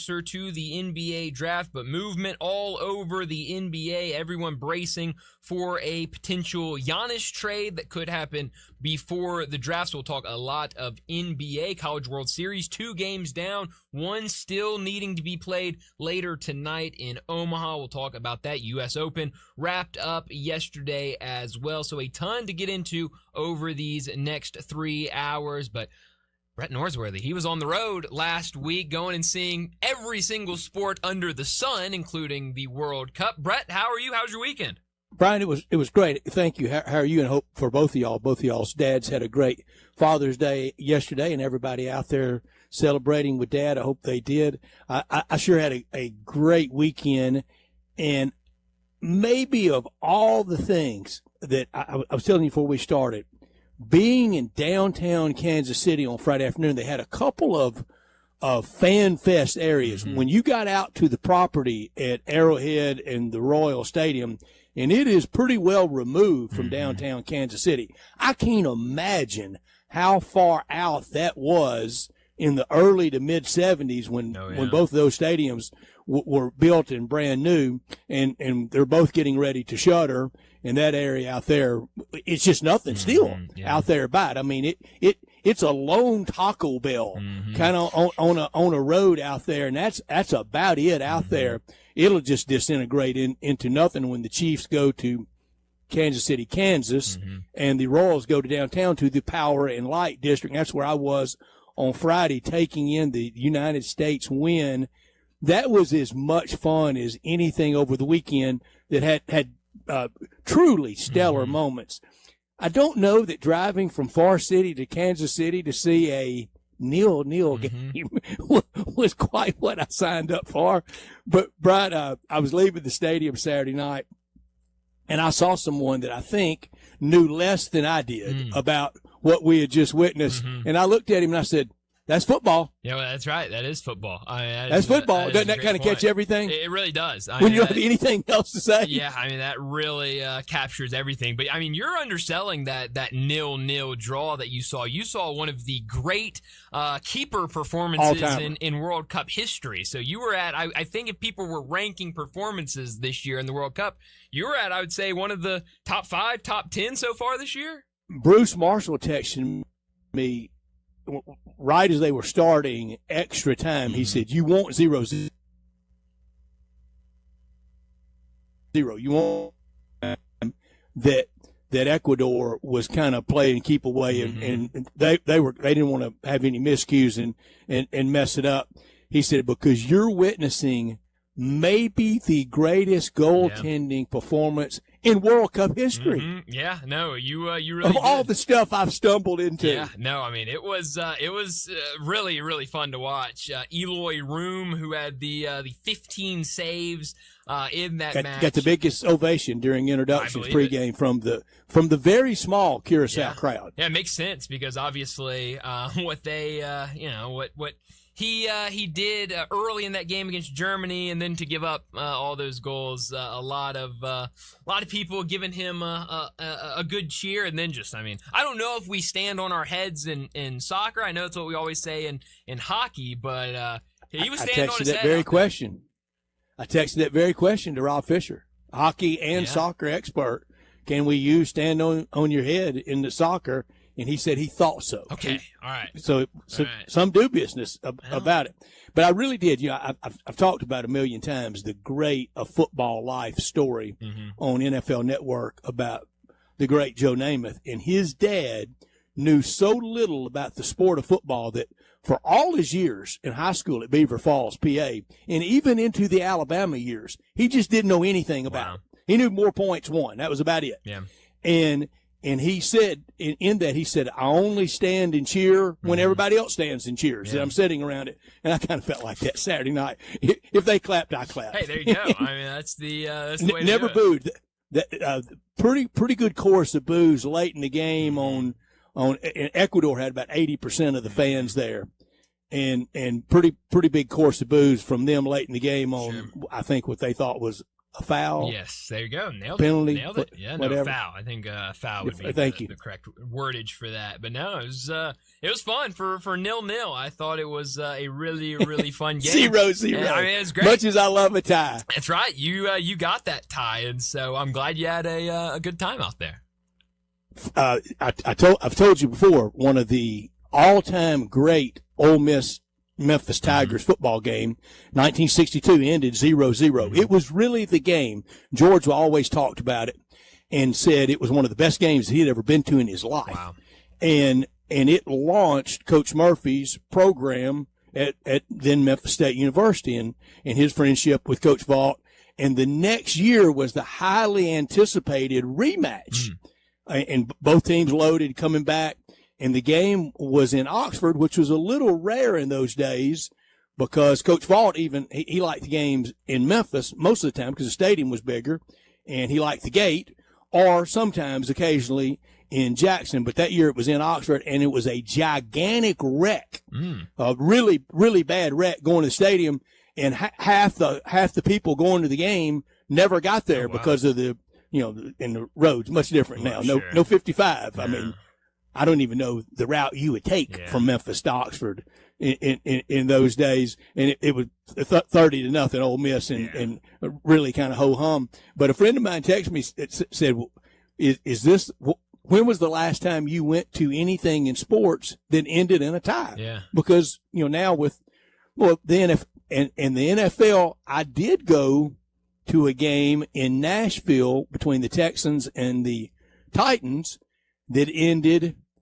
closer to the NBA draft, but movement all over the NBA. Everyone bracing for a potential Giannis trade that could happen before the draft. So we'll talk a lot of NBA, College World Series, 2 games down, 1 still needing to be played later tonight in Omaha. We'll talk about that. U.S. Open wrapped up yesterday as well. So a ton to get into over these next 3 hours, but Brett Norsworthy, he was on the road last week going and seeing every single sport under the sun, including the World Cup. Brett, how are you? How's your weekend? Brian, it was great. Thank you. How are you? And hope for both of y'all's dads had a great Father's Day yesterday, and everybody out there celebrating with Dad. I hope they did. I sure had a great weekend, and maybe of all the things that I was telling you before we started, being in downtown Kansas City on Friday afternoon, they had a couple of fan fest areas. Mm-hmm. When you got out to the property at Arrowhead and the Royal Stadium, and it is pretty well removed from downtown Kansas City, I can't imagine how far out that was in the early to mid 70s when both of those stadiums were built and brand new, and they're both getting ready to shutter. And that area out there, it's just nothing still out there by it. I mean, it's a lone Taco Bell kind of on a road out there, and that's about it out there. It'll just disintegrate into nothing when the Chiefs go to Kansas City, Kansas, and the Royals go to downtown to the Power and Light District. And that's where I was on Friday, taking in the United States win. That was as much fun as anything over the weekend that had truly stellar moments. I don't know that driving from Far City to Kansas City to see a 0-0 game was quite what I signed up for. But, Brian, I was leaving the stadium Saturday night, and I saw someone that I think knew less than I did about what we had just witnessed. And I looked at him and I said, "That's football." Yeah, well, that's right. That is football. That's football. Doesn't that kind of catch everything? It really does. When you don't have anything else to say. Yeah, I mean, that really captures everything. But, I mean, you're underselling that 0-0 draw that you saw. You saw one of the great keeper performances in World Cup history. So you were at, I think if people were ranking performances this year in the World Cup, you were at, I would say, one of the top 5, top 10 so far this year. Bruce Marshall texted me right as they were starting extra time. He said, "You want 0-0. You want that Ecuador was kind of playing keep away, and they didn't want to have any miscues and mess it up." He said, "Because you're witnessing maybe the greatest goaltending performance in World Cup history." Yeah, no, you really of did. all the stuff I've stumbled into. Yeah, no, I mean it was really, really fun to watch. Eloy Room, who had the 15 saves in that match, got the biggest ovation during introductions pregame from the very small Curacao crowd. Yeah, it makes sense because obviously what they what he did early in that game against Germany, and then to give up all those goals, a lot of people giving him a good cheer, and then just, I mean, I don't know if we stand on our heads in soccer. I know that's what we always say in hockey, but he was standing on his head. I texted that very question to Rob Fisher, hockey and soccer expert. Can we use stand on your head in the soccer? And he said he thought so. Okay, all right. So some dubiousness about it. But I really did. You know, I've talked about a million times the great A Football Life story on NFL Network about the great Joe Namath. And his dad knew so little about the sport of football that for all his years in high school at Beaver Falls, PA, and even into the Alabama years, he just didn't know anything about it. He knew more points won. That was about it. Yeah. And he said, in that, he said, "I only stand and cheer when everybody else stands and cheers." And I'm sitting around it. And I kind of felt like that Saturday night. If they clapped, I clapped. Hey, there you go. I mean, that's the way to never do it. booed. Pretty good chorus of boos late in the game on Ecuador had about 80% of the fans there. And pretty big chorus of boos from them late in the game on, I think, what they thought was a foul. Yes, there you go. Penalty, Nailed it. Yeah, whatever. no, foul. I think foul would be Thank the, you. the correct wordage for that. But no, it was fun for 0-0. I thought it was a really, really fun game. 0-0. Yeah, I mean, it was great. Much as I love a tie. That's right. You got that tie, and so I'm glad you had a good time out there. I've told you before, one of the all-time great Ole Miss Memphis Tigers football game, 1962, ended 0-0. It was really the game. George always talked about it and said it was one of the best games he had ever been to in his life. Wow. And it launched Coach Murphy's program at then Memphis State University and his friendship with Coach Vaught. And the next year was the highly anticipated rematch. And both teams loaded coming back. And the game was in Oxford, which was a little rare in those days because Coach Vaught he liked the games in Memphis most of the time because the stadium was bigger and he liked the gate, or sometimes occasionally in Jackson. But that year it was in Oxford and it was a gigantic wreck, a really, really bad wreck going to the stadium. And half the people going to the game never got there because of the roads much different now. No 55. Yeah. I mean, I don't even know the route you would take from Memphis to Oxford in those days. And it was 30-0 Ole Miss and really kind of ho-hum. But a friend of mine texted me, said, when was the last time you went to anything in sports that ended in a tie? Yeah. Because, now with, the NFL, I did go to a game in Nashville between the Texans and the Titans that ended